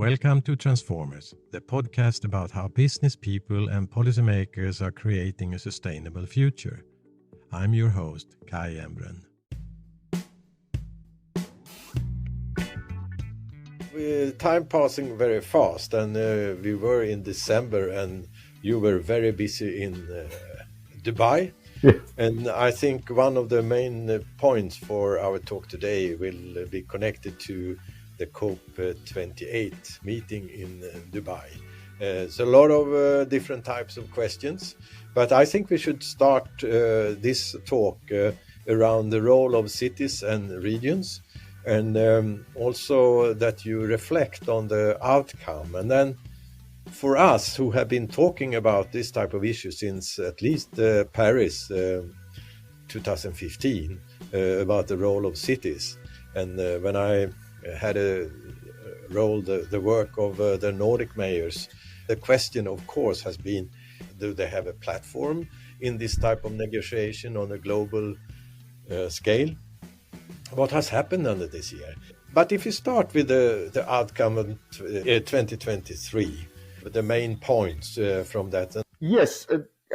Welcome to Transformers, the podcast about how business people and policymakers are creating a sustainable future. I'm your host, Kai Embren. Time passing very fast, and we were in December, and you were very busy in Dubai. Yeah. And I think one of the main points for our talk today will be connected to the COP28 meeting in Dubai. So a lot of different types of questions, but I think we should start this talk around the role of cities and regions, and also that you reflect on the outcome. And then for us who have been talking about this type of issue since at least Paris 2015, about the role of cities. And when I had the work of the Nordic mayors, the question of course has been, do they have a platform in this type of negotiation on a global scale? What has happened under this year? But if you start with the outcome of 2023, the main points from that. Yes,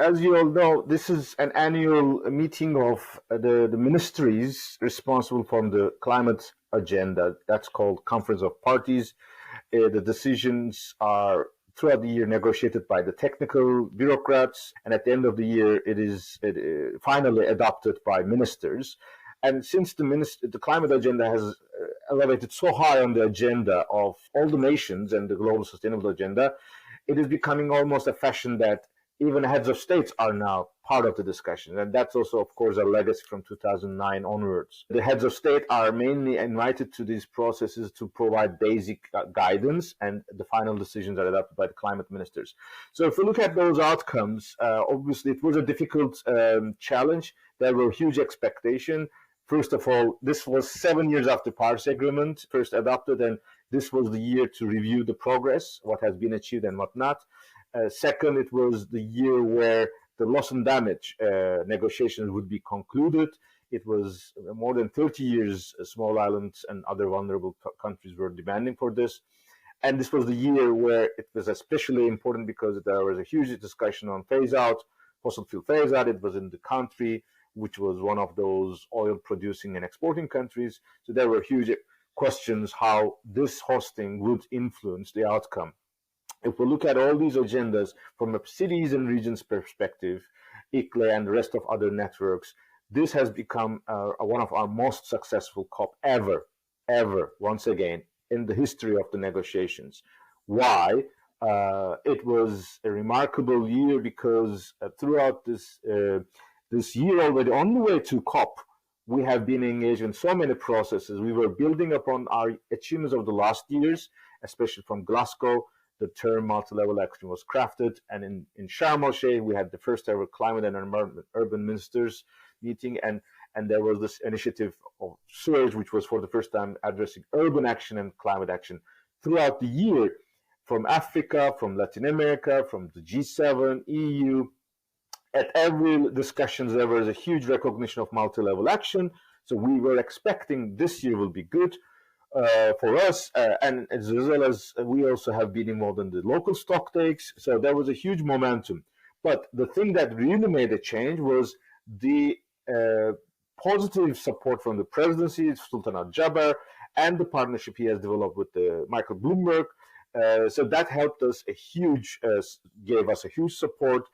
as you all know, this is an annual meeting of the ministries responsible for the climate agenda. That's called Conference of Parties. The decisions are throughout the year negotiated by the technical bureaucrats, and at the end of the year, it is finally adopted by ministers. And since the climate agenda has elevated so high on the agenda of all the nations and the global sustainable agenda, it is becoming almost a fashion that even heads of states are now part of the discussion. And that's also, of course, a legacy from 2009 onwards. The heads of state are mainly invited to these processes to provide basic guidance, and the final decisions are adopted by the climate ministers. So if we look at those outcomes, obviously it was a difficult challenge. There were huge expectations. First of all, this was 7 years after Paris Agreement first adopted, and this was the year to review the progress, what has been achieved and what not. Second, it was the year where the loss and damage negotiations would be concluded. It was more than 30 years small islands and other vulnerable countries were demanding for this. And this was the year where it was especially important because there was a huge discussion on phase-out, fossil fuel phase-out. It was in the country which was one of those oil-producing and exporting countries. So there were huge questions how this hosting would influence the outcome. If we look at all these agendas from a cities and regions perspective, ICLEI and the rest of other networks, this has become one of our most successful COP ever, once again, in the history of the negotiations. Why? It was a remarkable year because throughout this year already, on the way to COP, we have been engaged in so many processes. We were building upon our achievements of the last years, especially from Glasgow. The term multi-level action was crafted, and in Sharm el-Sheikh, we had the first ever climate and urban ministers meeting, and there was this initiative of Surge, which was for the first time addressing urban action and climate action. Throughout the year, from Africa, from Latin America, from the G7, EU, at every discussions, there was a huge recognition of multi-level action. So we were expecting this year will be good for us. And as well as we also have been involved in the local stock takes. So there was a huge momentum. But the thing that really made a change was the positive support from the presidency, Sultan Al-Jaber, and the partnership he has developed with Michael Bloomberg. So that helped us gave us a huge support.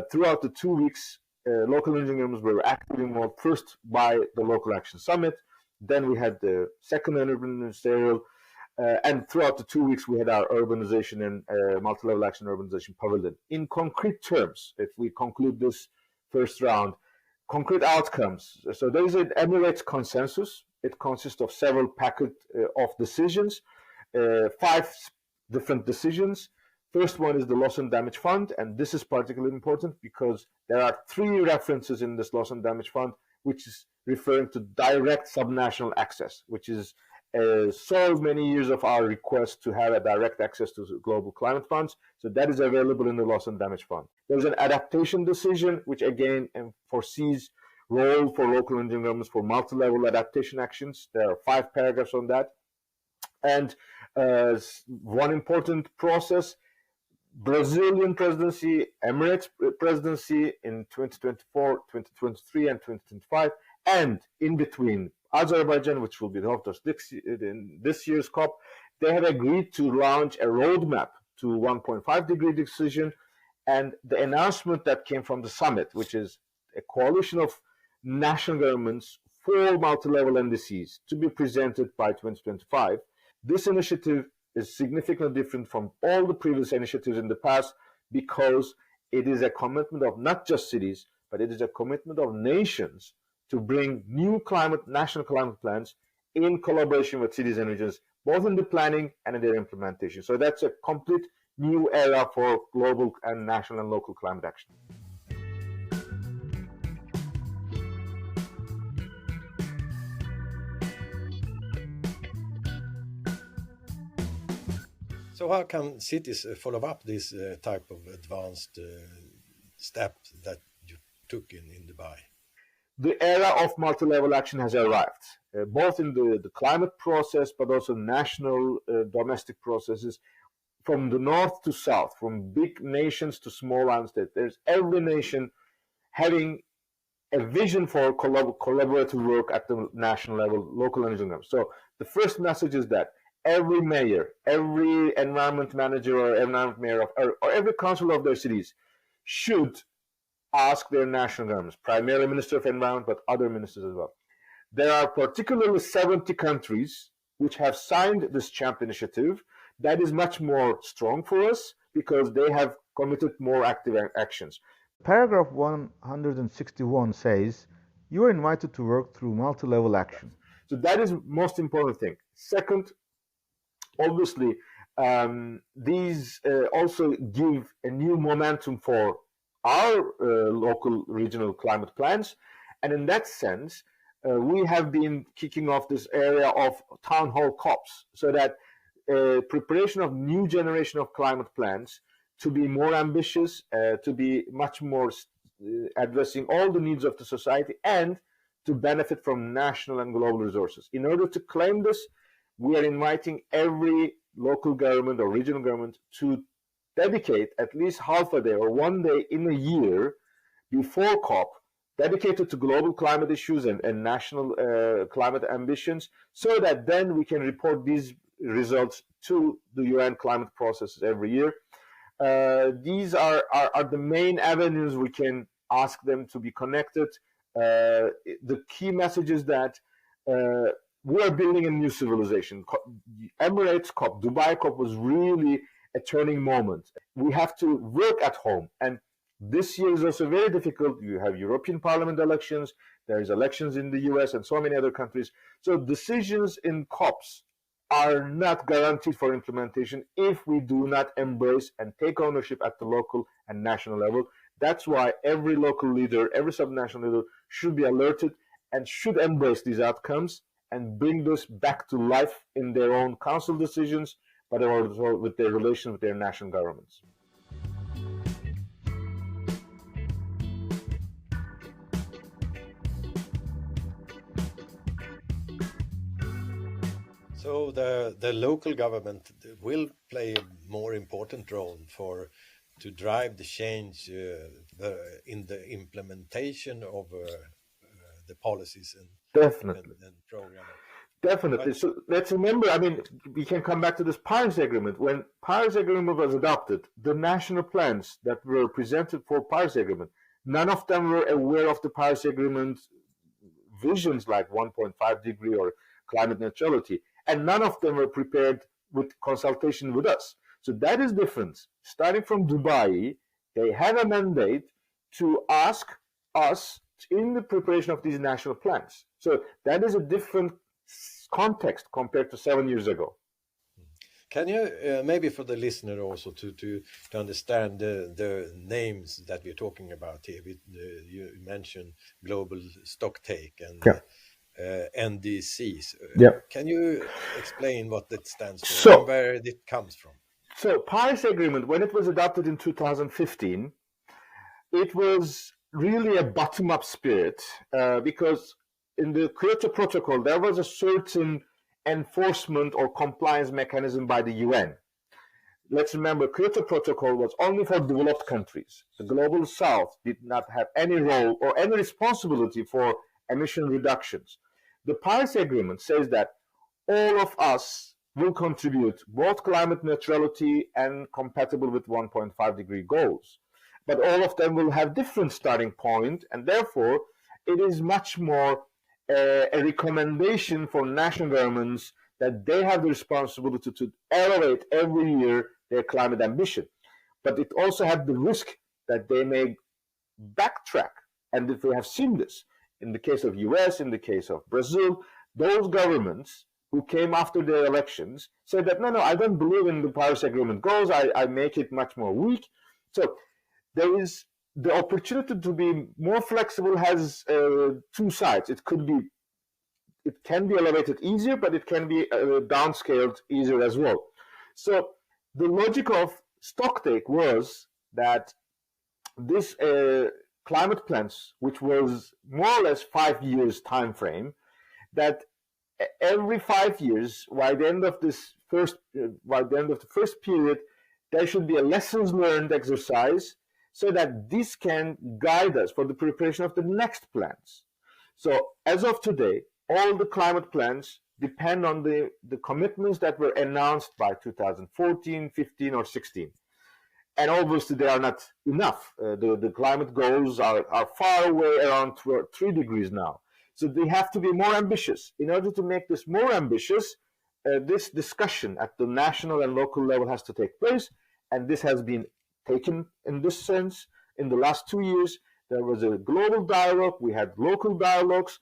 Throughout the 2 weeks, local engineers were actively involved, first by the Local Action Summit, then we had the second urban ministerial, and throughout the 2 weeks we had our urbanization and multi-level action urbanization pavilion. In concrete terms, if we conclude this first round, concrete outcomes. So there is an Emirates consensus. It consists of several packets of decisions, 5 different decisions. First one is the loss and damage fund, and this is particularly important because there are 3 references in this loss and damage fund, which is referring to direct subnational access, which is so many years of our request to have a direct access to global climate funds. So that is available in the loss and damage fund. There's an adaptation decision, which again foresees role for local engineering governments for multi-level adaptation actions. There are 5 paragraphs on that. And One important process, Brazilian presidency, Emirates presidency in 2024, 2023, and 2025, and in between, Azerbaijan, which will be the host of in this year's COP, they have agreed to launch a roadmap to 1.5 degree decision, and the announcement that came from the summit, which is a coalition of national governments for multi-level NDCs to be presented by 2025. This initiative is significantly different from all the previous initiatives in the past because it is a commitment of not just cities, but it is a commitment of nations to bring new national climate plans in collaboration with cities and regions, both in the planning and in their implementation. So that's a complete new era for global and national and local climate action. So how can cities follow up this type of advanced step that you took in Dubai? The era of multi-level action has arrived, both in the climate process, but also national domestic processes, from the north to south, from big nations to small island states. There's every nation having a vision for collaborative work at the national level, local and regional level. So the first message is that every mayor, every environment manager or environment mayor or every council of their cities should ask their national governments, primarily Minister of Environment, but other ministers as well. There are particularly 70 countries which have signed this CHAMP initiative. That is much more strong for us because they have committed more active actions. Paragraph 161 says, you are invited to work through multi-level action. So that is the most important thing. Second, obviously, these also give a new momentum for our local regional climate plans. And in that sense, we have been kicking off this area of town hall COPs so that preparation of new generation of climate plans to be more ambitious, to be much more addressing all the needs of the society and to benefit from national and global resources. In order to claim this, we are inviting every local government or regional government to dedicate at least half a day or one day in a year before COP dedicated to global climate issues and national climate ambitions so that then we can report these results to the UN climate processes every year. These are the main avenues we can ask them to be connected. The key message is that we are building a new civilization. Emirates COP, Dubai COP was really a turning moment. We have to work at home, and this year is also very difficult. You have European Parliament elections, there's elections in the US and so many other countries. So decisions in COPs are not guaranteed for implementation if we do not embrace and take ownership at the local and national level. That's why every local leader, every subnational leader should be alerted and should embrace these outcomes and bring this back to life in their own council decisions, but also with their relations with their national governments. So the local government will play a more important role to drive the change in the implementation of the policies and programs. Definitely. So let's remember, we can come back to this Paris Agreement. When Paris Agreement was adopted, the national plans that were presented for Paris Agreement, none of them were aware of the Paris Agreement visions like 1.5 degree or climate neutrality, and none of them were prepared with consultation with us. So that is different. Starting from Dubai, they have a mandate to ask us in the preparation of these national plans. So that is a different context compared to 7 years ago. Can you, maybe for the listener also, to understand the names that we're talking about here, you mentioned global stocktake and NDCs. Can you explain what that stands for and where it comes from? So Paris Agreement, when it was adopted in 2015, it was really a bottom-up spirit because in the Kyoto Protocol, there was a certain enforcement or compliance mechanism by the UN. Let's remember, Kyoto Protocol was only for developed countries. The Global South did not have any role or any responsibility for emission reductions. The Paris Agreement says that all of us will contribute both climate neutrality and compatible with 1.5 degree goals. But all of them will have different starting point, and therefore it is much more a recommendation for national governments that they have the responsibility to elevate every year their climate ambition. But it also had the risk that they may backtrack. And if we have seen this in the case of US, in the case of Brazil, those governments who came after their elections said that, no, I don't believe in the Paris Agreement goals, I make it much more weak. So there is the opportunity to be more flexible has two sides. It can be elevated easier, but it can be downscaled easier as well. So the logic of Stocktake was that this climate plans, which was more or less 5 years time frame, that every 5 years, by the end of the first period, there should be a lessons learned exercise, so that this can guide us for the preparation of the next plans. So as of today, all the climate plans depend on the commitments that were announced by 2014, 15, or 16. And obviously they are not enough. The climate goals are far away, around 3 degrees now. So they have to be more ambitious. In order to make this more ambitious, this discussion at the national and local level has to take place, and this has been taken in this sense. In the last 2 years, there was a global dialogue, we had local dialogues.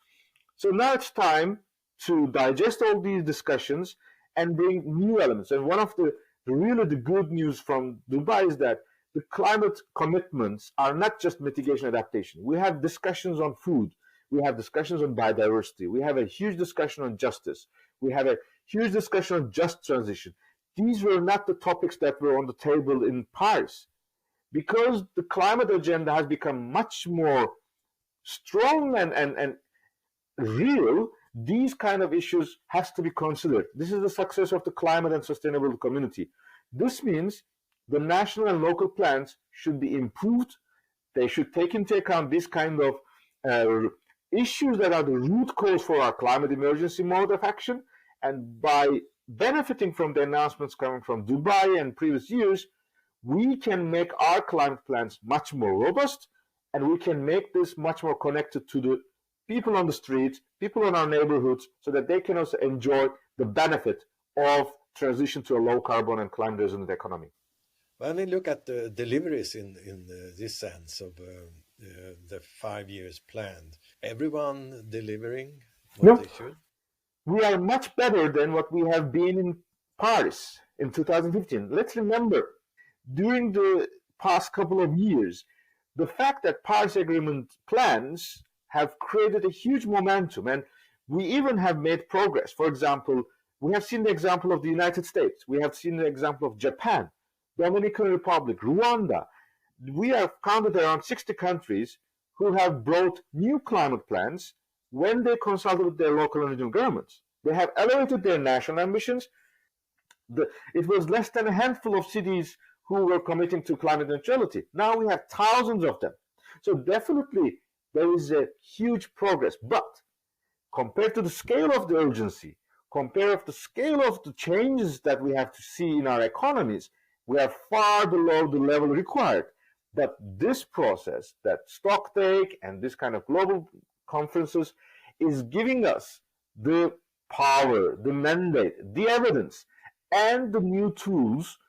So now it's time to digest all these discussions and bring new elements. And one of the good news from Dubai is that the climate commitments are not just mitigation adaptation. We have discussions on food, we have discussions on biodiversity, we have a huge discussion on justice, we have a huge discussion on just transition. These were not the topics that were on the table in Paris. Because the climate agenda has become much more strong and real, these kind of issues has to be considered. This is the success of the climate and sustainable community. This means the national and local plans should be improved. They should take into account this kind of issues that are the root cause for our climate emergency mode of action. And by benefiting from the announcements coming from Dubai and previous years, we can make our climate plans much more robust, and we can make this much more connected to the people on the streets, people in our neighborhoods, so that they can also enjoy the benefit of transition to a low carbon and climate resilient economy. When we look at the deliveries in this sense of the 5 years planned, everyone delivering what they should? We are much better than what we have been in Paris in 2015. Let's remember, during the past couple of years, the fact that Paris Agreement plans have created a huge momentum, and we even have made progress. For example, we have seen the example of the United States. We have seen the example of Japan, Dominican Republic, Rwanda. We have counted around 60 countries who have brought new climate plans when they consulted with their local and regional governments. They have elevated their national ambitions. It was less than a handful of cities who were committing to climate neutrality. Now we have thousands of them. So definitely there is a huge progress. But compared to the scale of the urgency, compared to the scale of the changes that we have to see in our economies, we are far below the level required. But this process, that Stocktake and this kind of global conferences, is giving us the power, the mandate, the evidence, and the new tools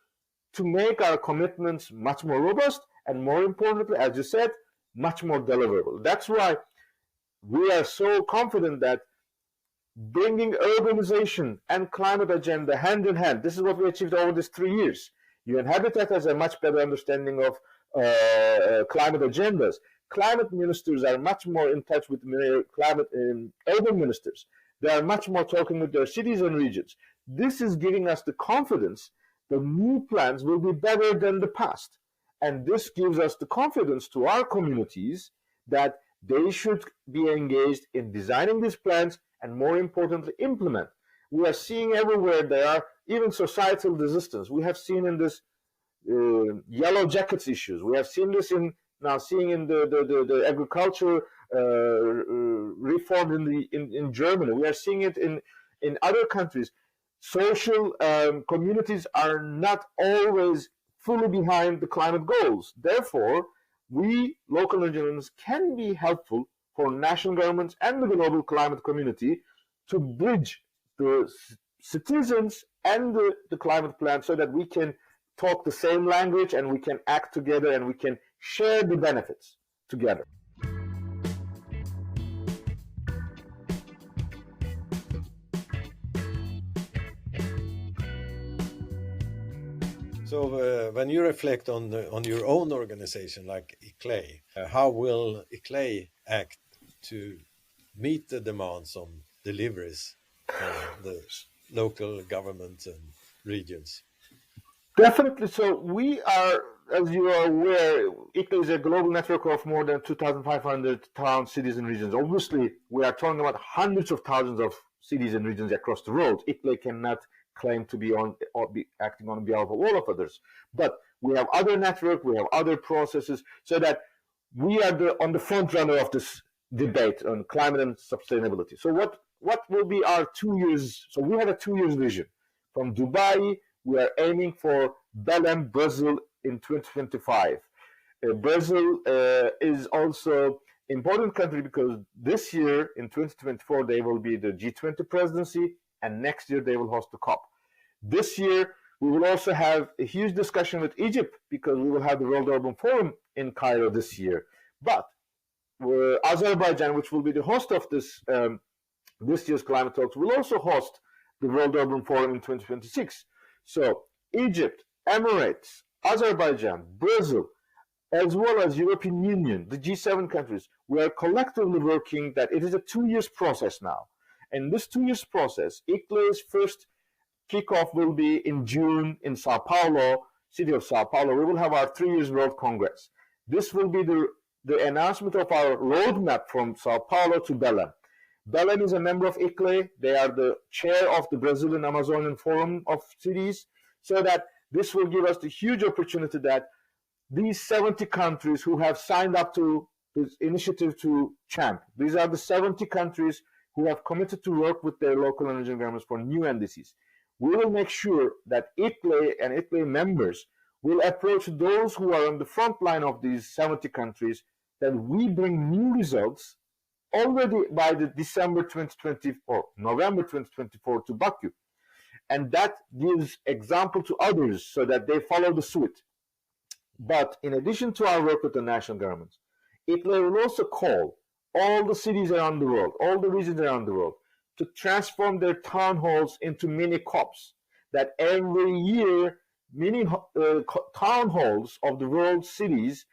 to make our commitments much more robust and, more importantly, as you said, much more deliverable. That's why we are so confident that bringing urbanization and climate agenda hand in hand, this is what we achieved over these 3 years. UN Habitat has a much better understanding of climate agendas. Climate ministers are much more in touch with climate urban ministers. They are much more talking with their cities and regions. This is giving us the confidence the new plans will be better than the past. And this gives us the confidence to our communities that they should be engaged in designing these plans and, more importantly, implement. We are seeing everywhere there are even societal resistance. We have seen in this yellow jackets issues. We have seen this in the agriculture reform in Germany. We are seeing it in other countries. Social communities are not always fully behind the climate goals. Therefore, we local regions can be helpful for national governments and the global climate community to bridge the citizens and the climate plan so that we can talk the same language and we can act together and we can share the benefits together. So when you reflect on your own organization like ICLEI, how will ICLEI act to meet the demands on deliveries from the local governments and regions? Definitely. So we are, as you are aware, ICLEI is a global network of more than 2,500 towns, cities, and regions. Obviously, we are talking about hundreds of thousands of cities and regions across the world. ICLEI cannot claim to be on or be acting on behalf of all of others, but we have other network, we have other processes, so that we are on the front runner of this debate on climate and sustainability. So what will be our 2 years? So we have a 2 years vision. From Dubai, we are aiming for Belém, Brazil in 2025. Brazil is also important country because this year in 2024 they will be the G20 presidency, and next year they will host the COP. This year we will also have a huge discussion with Egypt because we will have the World Urban Forum in Cairo this year. But Azerbaijan, which will be the host of this year's climate talks, will also host the World Urban Forum in 2026. So Egypt, Emirates, Azerbaijan, Brazil, as well as European Union, the G7 countries, we are collectively working that it is a 2 years process now. And this 2 years process, ICLEI's first kickoff will be in June in Sao Paulo, city of Sao Paulo. We will have our 3 years World Congress. This will be the announcement of our roadmap from Sao Paulo to Belém. Belém is a member of ICLEI. They are the chair of the Brazilian Amazonian Forum of Cities, so that this will give us the huge opportunity that these 70 countries who have signed up to this initiative to champ, these are the 70 countries who have committed to work with their local and regional governments for new NDCs. We will make sure that ICLEI and ICLEI members will approach those who are on the front line of these 70 countries, that we bring new results already by the December 2024, November 2024 to Baku. And that gives example to others so that they follow the suit. But in addition to our work with the national governments, ICLEI will also call all the cities around the world, all the regions around the world, to transform their town halls into mini COPs, that every year mini town halls of the world cities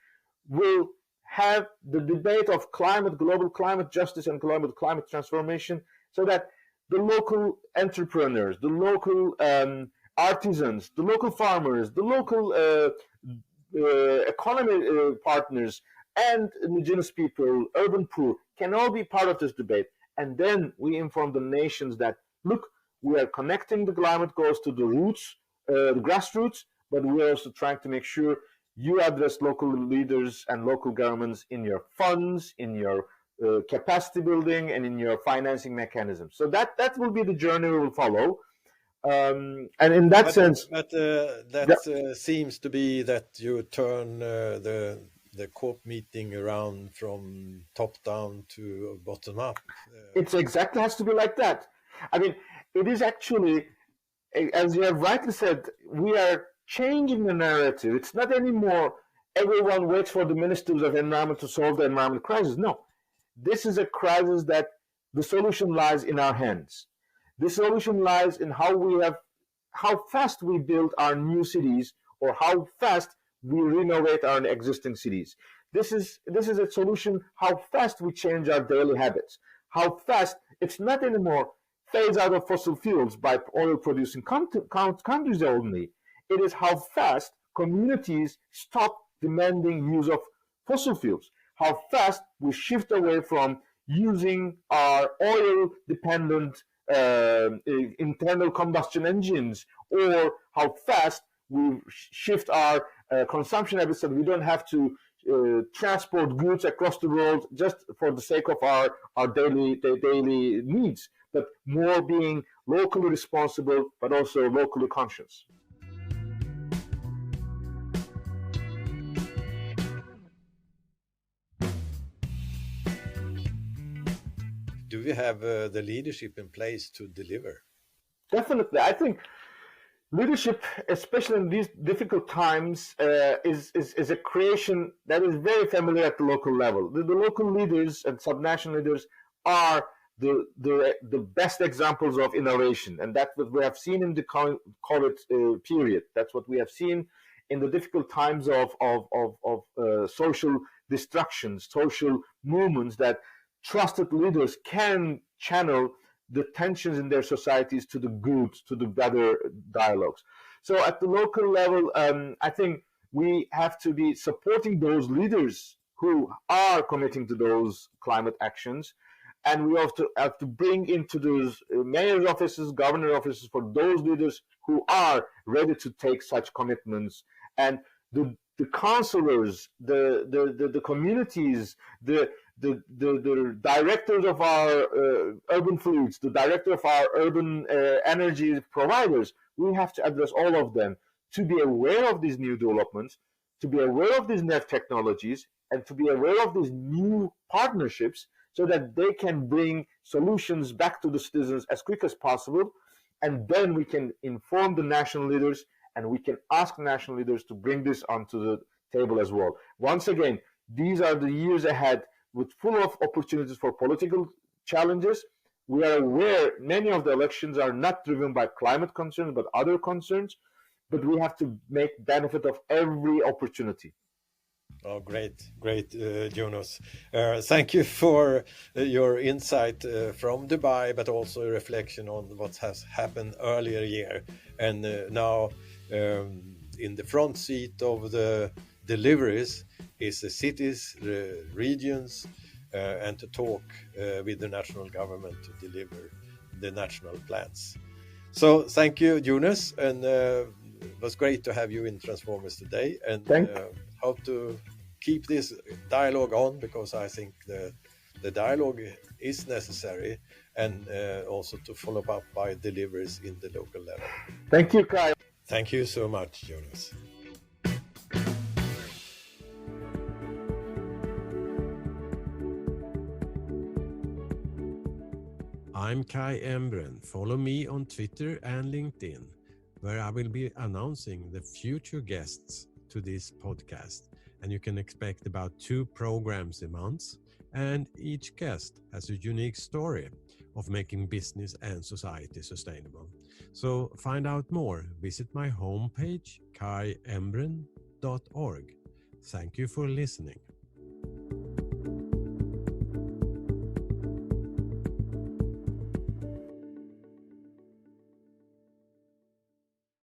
will have the debate of climate, global climate justice and global climate transformation, so that the local entrepreneurs, the local artisans, the local farmers, the local economy partners, and indigenous people, urban poor, can all be part of this debate. And then we inform the nations that, look, we are connecting the climate goals to the roots, the grassroots, but we are also trying to make sure you address local leaders and local governments in your funds, in your capacity building, and in your financing mechanisms. So that will be the journey we will follow. And in that sense, that seems to be that you turn the COP meeting around from top down to bottom up. It exactly has to be like that. I mean, it is actually, as you have rightly said, we are changing the narrative. It's not anymore everyone waits for the ministers of environment to solve the environment crisis. No, this is a crisis that the solution lies in our hands. The solution lies in how fast we build our new cities, or how fast we renovate our existing cities. This is a solution, how fast we change our daily habits, how fast it's not anymore phase out of fossil fuels by oil producing countries only. It is how fast communities stop demanding use of fossil fuels, how fast we shift away from using our oil dependent internal combustion engines, or how fast we shift our consumption habits so that we don't have to transport goods across the world just for the sake of our daily needs, but more being locally responsible, but also locally conscious. Do we have the leadership in place to deliver? Definitely. I think leadership, especially in these difficult times, is a creation that is very familiar at the local level. The local leaders and subnational leaders are the best examples of innovation, and that's what we have seen in the COVID period. That's what we have seen in the difficult times of social destruction, social movements, that trusted leaders can channel the tensions in their societies to the good, to the better dialogues. So at the local level, I think we have to be supporting those leaders who are committing to those climate actions. And we have to bring into those mayor's offices, governor offices, for those leaders who are ready to take such commitments. And the councillors, the communities, the directors of our urban fleets, the director of our urban energy providers, we have to address all of them to be aware of these new developments, to be aware of these new technologies, and to be aware of these new partnerships, so that they can bring solutions back to the citizens as quick as possible. And then we can inform the national leaders, and we can ask national leaders to bring this onto the table as well. Once again, these are the years ahead, with full of opportunities for political challenges. We are aware many of the elections are not driven by climate concerns, but other concerns. But we have to make benefit of every opportunity. Oh, great, Yunus. Thank you for your insight from Dubai, but also a reflection on what has happened earlier year. And now in the front seat of the deliveries is the cities, the regions, and to talk with the national government to deliver the national plans. So thank you, Yunus, and it was great to have you in Transformers today, and hope to keep this dialogue on, because I think the dialogue is necessary, and also to follow up by deliveries in the local level. Thank you, Kai. Thank you so much, Yunus. I'm Kai Embren. Follow me on Twitter and LinkedIn, where I will be announcing the future guests to this podcast. And you can expect about 2 programs a month, and each guest has a unique story of making business and society sustainable. So find out more, visit my homepage kaiembren.org. Thank you for listening.